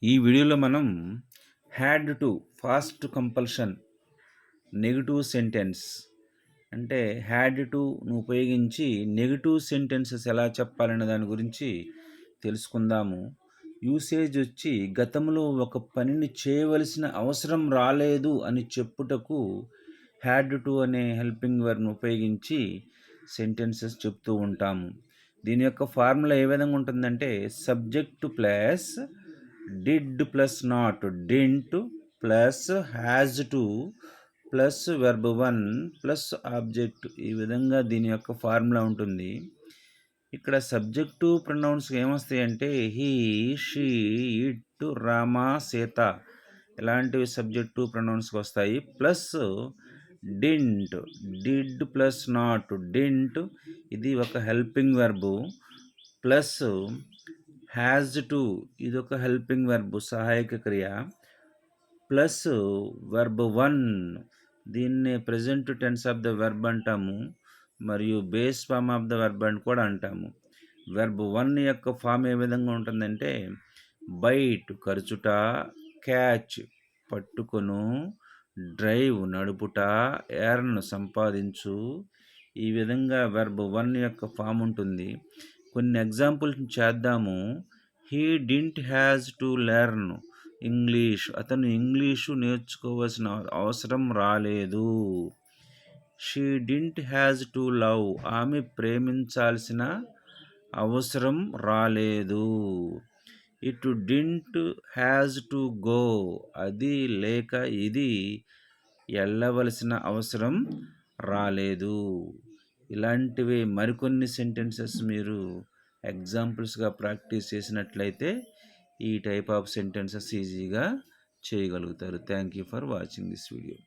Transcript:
ఈ వీడియోలో మనం had to fast compulsion negative sentence అంటే హ్యాడ్ టును ఉపయోగించి నెగటివ్ సెంటెన్సెస్ ఎలా చెప్పాలనే దాని గురించి తెలుసుకుందాము. యూసేజ్ వచ్చి గతంలో ఒక పనిని చేయవలసిన అవసరం రాలేదు అని చెప్పుటకు హ్యాడ్ టు అనే హెల్పింగ్ వర్బ్ను ఉపయోగించి సెంటెన్సెస్ చెప్తూ ఉంటాము. దీని యొక్క ఫార్ములా ఏ విధంగా ఉంటుందంటే subject plus did plus not didn't plus has to plus verb 1 plus object. ఈ విధంగా దీని యొక్క ఫార్ములా ఉంటుంది. ఇక్కడ సబ్జెక్టు ప్రొనౌన్స్ ఏమొస్తాయంటే he, she, it, Rama, Sita ఇలాంటివి సబ్జెక్టు ప్రొనౌన్స్కి వస్తాయి. Plus didn't, did plus not didn't, ఇది ఒక helping verb. Plus has to, ఇది ఒక హెల్పింగ్ వెర్బ్ సహాయక క్రియ. ప్లస్ వెర్బ్ 1, దీన్ని present tense of the verb అంటాము మరియు base form of the verb అని కూడా అంటాము. వెర్బ్ 1 యొక్క ఫామ్ ఏ విధంగా ఉంటుందంటే బైట్ ఖర్చుట, క్యాచ్ పట్టుకొను, డ్రైవ్ నడుపుట, ఎర్న్ సంపాదించు. ఈ విధంగా వెర్బ్ 1 యొక్క ఫామ్ ఉంటుంది. కొన్ని ఎగ్జాంపుల్స్ చేద్దాము. He didn't has to learn English, అతను ఇంగ్లీషు నేర్చుకోవాల్సిన అవసరం రాలేదు. She didn't has to love, ఆమె ప్రేమించాల్సిన అవసరం రాలేదు. It didn't has to go, అది లేక ఇది వెళ్ళవలసిన అవసరం రాలేదు. ఇలాంటివి మరికొన్ని సెంటెన్సెస్ మీరు ఎగ్జాంపుల్స్గా ప్రాక్టీస్ చేసినట్లయితే ఈ టైప్ ఆఫ్ సెంటెన్సెస్ ఈజీగా చేయగలుగుతారు. Thank you for watching this video.